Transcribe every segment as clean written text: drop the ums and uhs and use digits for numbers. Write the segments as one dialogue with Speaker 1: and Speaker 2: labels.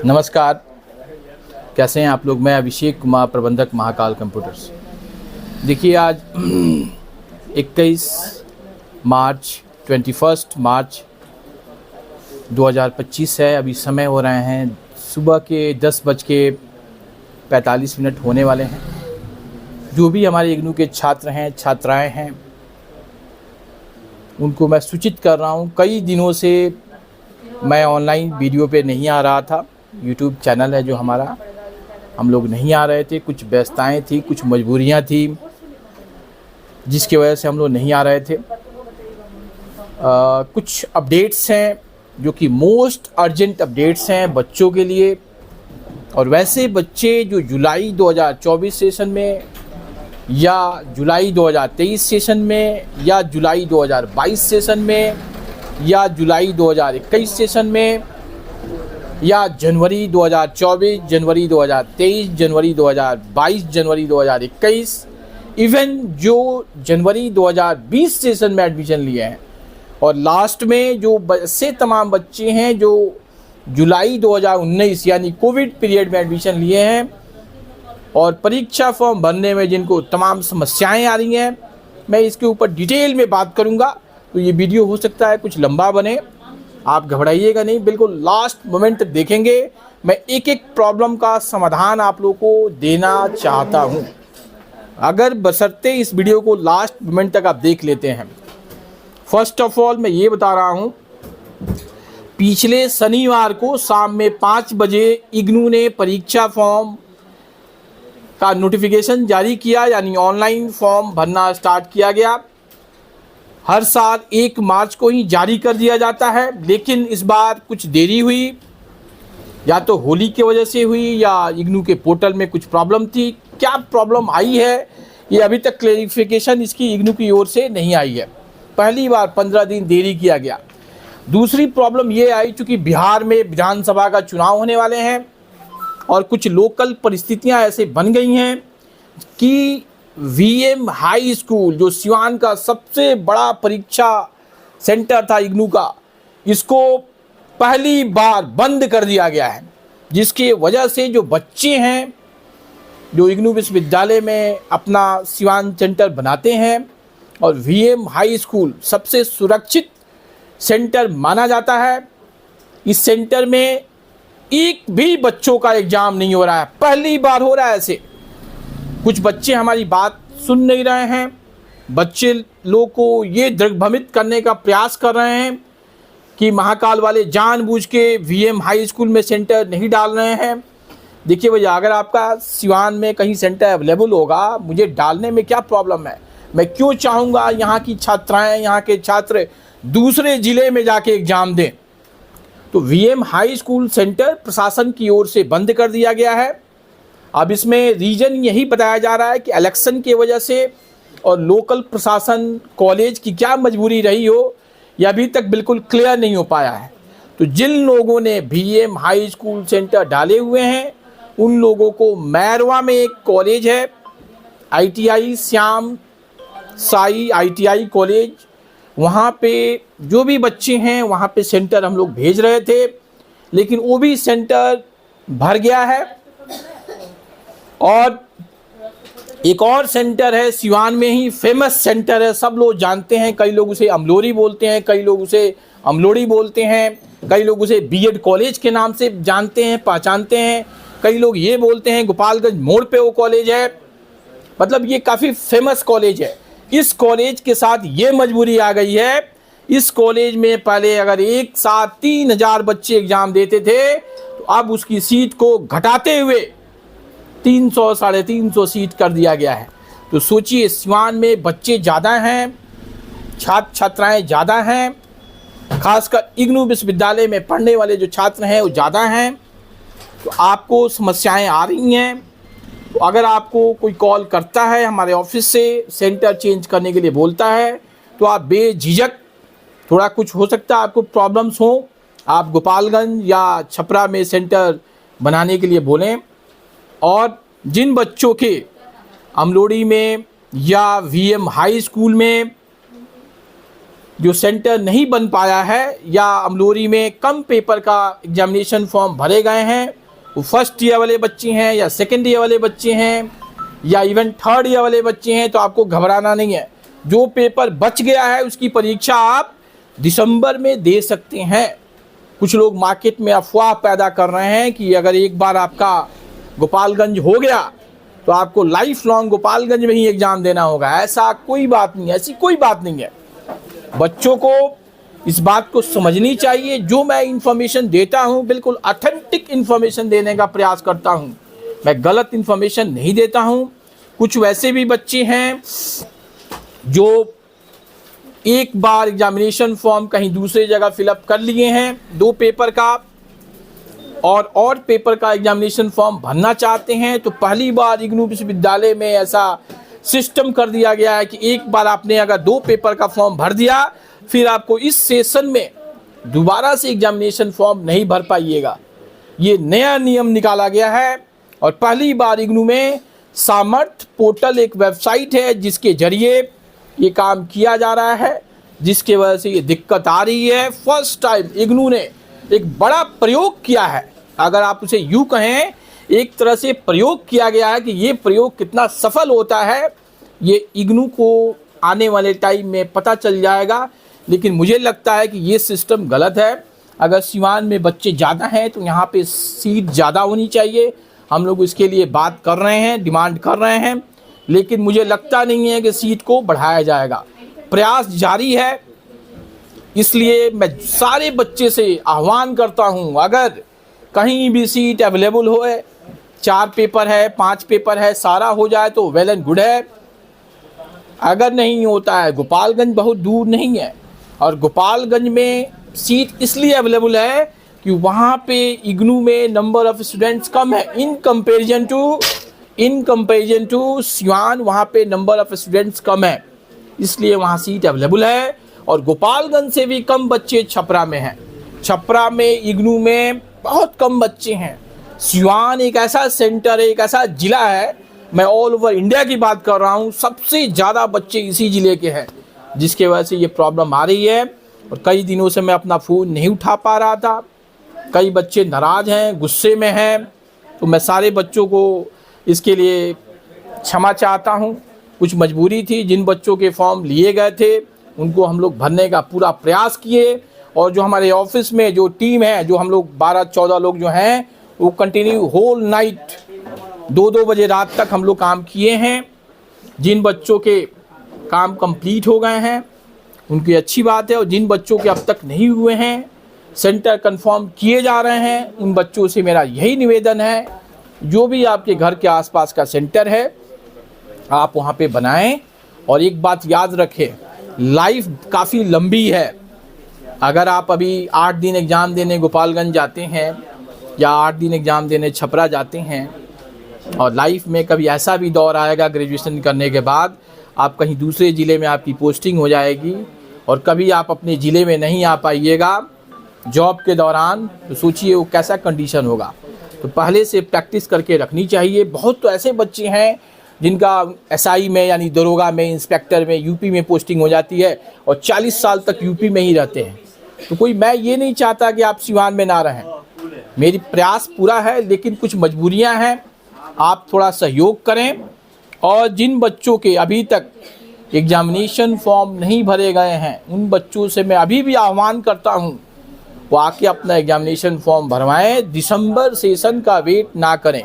Speaker 1: नमस्कार, कैसे हैं आप लोग। मैं अभिषेक कुमार, प्रबंधक महाकाल कंप्यूटर्स। देखिए आज 21 मार्च 21 मार्च 2025 है। अभी समय हो रहे हैं सुबह के 10:45 होने वाले हैं। जो भी हमारे इग्नू के छात्र हैं, छात्राएं हैं, उनको मैं सूचित कर रहा हूं। कई दिनों से मैं ऑनलाइन वीडियो पे नहीं आ रहा था। यूट्यूब चैनल है जो हमारा, हम लोग नहीं आ रहे थे। कुछ व्यस्तताएं थी, कुछ मजबूरियां थी, जिसकी वजह से हम लोग नहीं आ रहे थे। कुछ अपडेट्स हैं जो कि मोस्ट अर्जेंट अपडेट्स हैं बच्चों के लिए। और वैसे बच्चे जो जुलाई 2024 सेशन में या जुलाई 2023 सेशन में या जुलाई 2022 सेशन में या जुलाई 2021 सेशन में या जनवरी 2024, जनवरी 2023, जनवरी 2022, जनवरी 2021, इवन जो जनवरी 2020 सेशन में एडमिशन लिए हैं, और लास्ट में जो से तमाम बच्चे हैं जो जुलाई 2019 यानी कोविड पीरियड में एडमिशन लिए हैं और परीक्षा फॉर्म भरने में जिनको तमाम समस्याएं आ रही हैं, मैं इसके ऊपर डिटेल में बात करूंगा। तो ये वीडियो हो सकता है कुछ लंबा बने, आप घबराइएगा नहीं, बिल्कुल लास्ट मोमेंट तक देखेंगे। मैं एक एक प्रॉब्लम का समाधान आप लोगों को देना चाहता हूं, अगर बशर्ते इस वीडियो को लास्ट मोमेंट तक आप देख लेते हैं। फर्स्ट ऑफ ऑल मैं ये बता रहा हूं, पिछले शनिवार को शाम में 5 बजे इग्नू ने परीक्षा फॉर्म का नोटिफिकेशन जारी किया, यानी ऑनलाइन फॉर्म भरना स्टार्ट किया गया। हर साल 1 मार्च को ही जारी कर दिया जाता है, लेकिन इस बार कुछ देरी हुई, या तो होली की वजह से हुई या इग्नू के पोर्टल में कुछ प्रॉब्लम थी। क्या प्रॉब्लम आई है ये अभी तक क्लेरिफिकेशन इसकी इग्नू की ओर से नहीं आई है। पहली बार 15 दिन देरी किया गया। दूसरी प्रॉब्लम ये आई, चूँकि बिहार में विधानसभा का चुनाव होने वाले हैं और कुछ लोकल परिस्थितियां ऐसे बन गई हैं कि वीएम हाई स्कूल, जो सिवान का सबसे बड़ा परीक्षा सेंटर था इग्नू का, इसको पहली बार बंद कर दिया गया है, जिसकी वजह से जो बच्चे हैं जो इग्नू विश्वविद्यालय में अपना सिवान सेंटर बनाते हैं, और वीएम हाई स्कूल सबसे सुरक्षित सेंटर माना जाता है, इस सेंटर में एक भी बच्चों का एग्जाम नहीं हो रहा है। पहली बार हो रहा है ऐसे। कुछ बच्चे हमारी बात सुन नहीं रहे हैं, बच्चे लोग को ये दिग्भ्रमित करने का प्रयास कर रहे हैं कि महाकाल वाले जानबूझ के वीएम हाई स्कूल में सेंटर नहीं डाल रहे हैं। देखिए भैया, अगर आपका सिवान में कहीं सेंटर अवेलेबल होगा, मुझे डालने में क्या प्रॉब्लम है। मैं क्यों चाहूँगा यहाँ की छात्राएँ, यहाँ के छात्र दूसरे ज़िले में जाके एग्ज़ाम दें। तो वीएम हाई स्कूल सेंटर प्रशासन की ओर से बंद कर दिया गया है। अब इसमें रीज़न यही बताया जा रहा है कि इलेक्शन की वजह से और लोकल प्रशासन कॉलेज की क्या मजबूरी रही हो, यह अभी तक बिल्कुल क्लियर नहीं हो पाया है। तो जिन लोगों ने वीएम हाई स्कूल सेंटर डाले हुए हैं, उन लोगों को मैरवा में एक कॉलेज है, ITI Shyam Sai ITI college, वहाँ पे जो भी बच्चे हैं वहाँ पे सेंटर हम लोग भेज रहे थे, लेकिन वो भी सेंटर भर गया है। और एक और सेंटर है सिवान में ही, फेमस सेंटर है, सब लोग जानते हैं। कई लोग उसे अमलोरी बोलते हैं, कई लोग उसे अमलोड़ी बोलते हैं, कई लोग उसे बीएड कॉलेज के नाम से जानते हैं, पहचानते हैं। कई लोग ये बोलते हैं गोपालगंज मोड़ पे वो कॉलेज है। मतलब ये काफ़ी फेमस कॉलेज है। इस कॉलेज के साथ ये मजबूरी आ गई है, इस कॉलेज में पहले अगर एक साथ 3000 बच्चे एग्जाम देते थे, तो अब उसकी सीट को घटाते हुए 300 साढ़े 300 सीट कर दिया गया है। तो सोचिए, सिवान में बच्चे ज़्यादा हैं, छात्र छात्राएं ज़्यादा हैं, खासकर इग्नू विश्वविद्यालय में पढ़ने वाले जो छात्र हैं वो ज़्यादा हैं। तो आपको समस्याएं आ रही हैं। तो अगर आपको कोई कॉल करता है हमारे ऑफिस से, सेंटर चेंज करने के लिए बोलता है, तो आप बेझिझक, थोड़ा कुछ हो सकता है आपको प्रॉब्लम्स हो, आप गोपालगंज या छपरा में सेंटर बनाने के लिए बोलें। और जिन बच्चों के अमलोड़ी में या वीएम हाई स्कूल में जो सेंटर नहीं बन पाया है या अमलोरी में कम पेपर का एग्जामिनेशन फॉर्म भरे गए हैं, वो फर्स्ट ईयर वाले बच्चे हैं या सेकेंड ईयर वाले बच्चे हैं या इवन थर्ड ईयर वाले बच्चे हैं, तो आपको घबराना नहीं है। जो पेपर बच गया है उसकी परीक्षा आप दिसंबर में दे सकते हैं। कुछ लोग मार्केट में अफवाह पैदा कर रहे हैं कि अगर एक बार आपका गोपालगंज हो गया तो आपको लाइफ लॉन्ग गोपालगंज में ही एग्ज़ाम देना होगा। ऐसा कोई बात नहीं है, ऐसी कोई बात नहीं है। बच्चों को इस बात को समझनी चाहिए। जो मैं इन्फॉर्मेशन देता हूँ बिल्कुल ऑथेंटिक इन्फॉर्मेशन देने का प्रयास करता हूँ, मैं गलत इन्फॉर्मेशन नहीं देता हूँ। कुछ वैसे भी बच्चे हैं जो एक बार एग्जामिनेशन फॉर्म कहीं दूसरी जगह फिलअप कर लिए हैं 2 पेपर का और पेपर का एग्जामिनेशन फॉर्म भरना चाहते हैं, तो पहली बार इग्नू विश्वविद्यालय में ऐसा सिस्टम कर दिया गया है कि एक बार आपने अगर 2 पेपर का फॉर्म भर दिया, फिर आपको इस सेशन में दोबारा से एग्जामिनेशन फॉर्म नहीं भर पाइएगा। ये नया नियम निकाला गया है और पहली बार इग्नू में सामर्थ पोर्टल एक वेबसाइट है जिसके जरिए ये काम किया जा रहा है, जिसके वजह से ये दिक्कत आ रही है। फर्स्ट टाइम इग्नू ने एक बड़ा प्रयोग किया है, अगर आप उसे यूँ कहें एक तरह से प्रयोग किया गया है कि ये प्रयोग कितना सफल होता है ये इग्नू को आने वाले टाइम में पता चल जाएगा। लेकिन मुझे लगता है कि ये सिस्टम गलत है। अगर सिवान में बच्चे ज़्यादा हैं तो यहाँ पे सीट ज़्यादा होनी चाहिए। हम लोग इसके लिए बात कर रहे हैं, डिमांड कर रहे हैं, लेकिन मुझे लगता नहीं है कि सीट को बढ़ाया जाएगा। प्रयास जारी है, इसलिए मैं सारे बच्चे से आह्वान करता हूँ, अगर कहीं भी सीट अवेलेबल हो, 4 पेपर है, 5 पेपर है, सारा हो जाए तो वेल एंड गुड है। अगर नहीं होता है, गोपालगंज बहुत दूर नहीं है और गोपालगंज में सीट इसलिए अवेलेबल है कि वहाँ पे इग्नू में नंबर ऑफ स्टूडेंट्स कम है इन कंपेरिजन टू सिवान। वहाँ पे नंबर ऑफ स्टूडेंट्स कम है, इसलिए वहाँ सीट अवेलेबल है। और गोपालगंज से भी कम बच्चे छपरा में हैं। छपरा में इग्नू में बहुत कम बच्चे हैं। सिवान एक ऐसा सेंटर है, एक ऐसा ज़िला है, मैं ऑल ओवर इंडिया की बात कर रहा हूँ, सबसे ज़्यादा बच्चे इसी ज़िले के हैं, जिसके वजह से ये प्रॉब्लम आ रही है। और कई दिनों से मैं अपना फ़ोन नहीं उठा पा रहा था, कई बच्चे नाराज़ हैं, गुस्से में हैं, तो मैं सारे बच्चों को इसके लिए क्षमा चाहता हूँ। कुछ मजबूरी थी, जिन बच्चों के फॉर्म लिए गए थे उनको हम लोग भरने का पूरा प्रयास किए। और जो हमारे ऑफिस में जो टीम है, जो हम लोग 12-14 लोग जो हैं, वो कंटिन्यू होल नाइट 2-2 बजे रात तक हम लोग काम किए हैं। जिन बच्चों के काम कंप्लीट हो गए हैं उनकी अच्छी बात है, और जिन बच्चों के अब तक नहीं हुए हैं, सेंटर कंफर्म किए जा रहे हैं, उन बच्चों से मेरा यही निवेदन है, जो भी आपके घर के आसपास का सेंटर है आप वहाँ पे बनाएं। और एक बात याद रखें, लाइफ काफ़ी लंबी है। अगर आप अभी 8 दिन एग्ज़ाम देने गोपालगंज जाते हैं या 8 दिन एग्ज़ाम देने छपरा जाते हैं, और लाइफ में कभी ऐसा भी दौर आएगा ग्रेजुएशन करने के बाद आप कहीं दूसरे ज़िले में आपकी पोस्टिंग हो जाएगी और कभी आप अपने ज़िले में नहीं आ पाइएगा जॉब के दौरान, तो सोचिए वो कैसा कंडीशन होगा। तो पहले से प्रैक्टिस करके रखनी चाहिए। बहुत तो ऐसे बच्चे हैं जिनका एसआई में यानी दरोगा में, इंस्पेक्टर में, यूपी में पोस्टिंग हो जाती है और 40 साल तक यूपी में ही रहते हैं। तो मैं ये नहीं चाहता कि आप सिवान में ना रहें, मेरी प्रयास पूरा है, लेकिन कुछ मजबूरियां हैं, आप थोड़ा सहयोग करें। और जिन बच्चों के अभी तक एग्जामिनेशन फॉर्म नहीं भरे गए हैं उन बच्चों से मैं अभी भी आह्वान करता हूं, वो आके अपना एग्जामिनेशन फॉर्म भरवाएं। दिसंबर सेशन का वेट ना करें।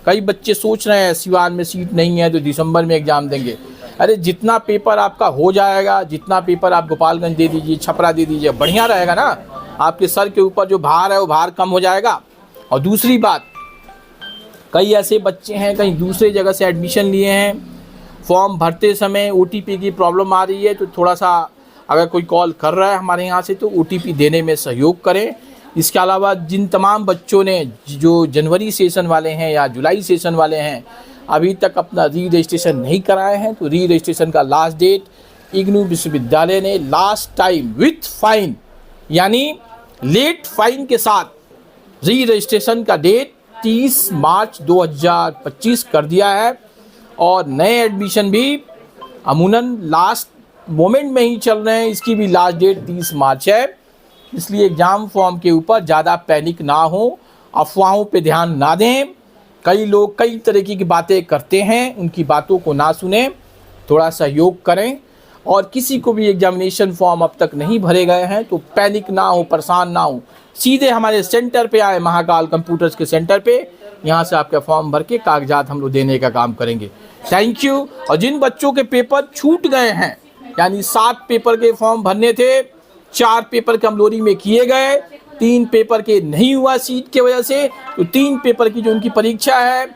Speaker 1: कई बच्चे सोच रहे हैं सिवान में सीट नहीं है तो दिसंबर में एग्ज़ाम देंगे। अरे जितना पेपर आपका हो जाएगा, जितना पेपर आप गोपालगंज दे दीजिए, छपरा दे दीजिए, बढ़िया रहेगा ना। आपके सर के ऊपर जो भार है वो भार कम हो जाएगा। और दूसरी बात, कई ऐसे बच्चे हैं कहीं दूसरे जगह से एडमिशन लिए हैं, फॉर्म भरते समय OTP की प्रॉब्लम आ रही है, तो थोड़ा सा अगर कोई कॉल कर रहा है हमारे यहाँ से तो OTP देने में सहयोग करें। इसके अलावा जिन तमाम बच्चों ने जो जनवरी सेशन वाले हैं या जुलाई सेशन वाले हैं अभी तक अपना री रजिस्ट्रेशन नहीं कराए हैं, तो री रजिस्ट्रेशन का लास्ट डेट इग्नू विश्वविद्यालय ने लास्ट टाइम विथ फाइन यानी लेट फाइन के साथ री रजिस्ट्रेशन का डेट 30 मार्च 2025 कर दिया है। और नए एडमिशन भी अमूमन लास्ट मोमेंट में ही चल रहे हैं, इसकी भी लास्ट डेट 30 मार्च है। इसलिए एग्ज़ाम फॉर्म के ऊपर ज़्यादा पैनिक ना हो, अफवाहों पे ध्यान ना दें। कई लोग कई तरीके की बातें करते हैं, उनकी बातों को ना सुने, थोड़ा सहयोग करें। और किसी को भी एग्जामिनेशन फॉर्म अब तक नहीं भरे गए हैं तो पैनिक ना हो, परेशान ना हो, सीधे हमारे सेंटर पे आए, महाकाल कंप्यूटर्स के सेंटर पे। यहाँ से आपका फॉर्म भर के कागजात हम लोग देने का काम करेंगे। Thank you. और जिन बच्चों के पेपर छूट गए हैं, यानी 7 पेपर के फॉर्म भरने थे, 4 पेपर कमजोरी में किए गए, 3 पेपर के नहीं हुआ सीट की वजह से, तो 3 पेपर की जो उनकी परीक्षा है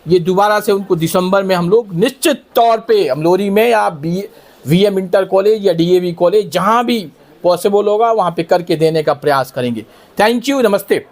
Speaker 1: ये दोबारा से उनको दिसंबर में हम लोग निश्चित तौर पे अमलोरी में या वीएम इंटर कॉलेज या डीएवी कॉलेज जहां भी पॉसिबल होगा वहां पे करके देने का प्रयास करेंगे। थैंक यू, नमस्ते।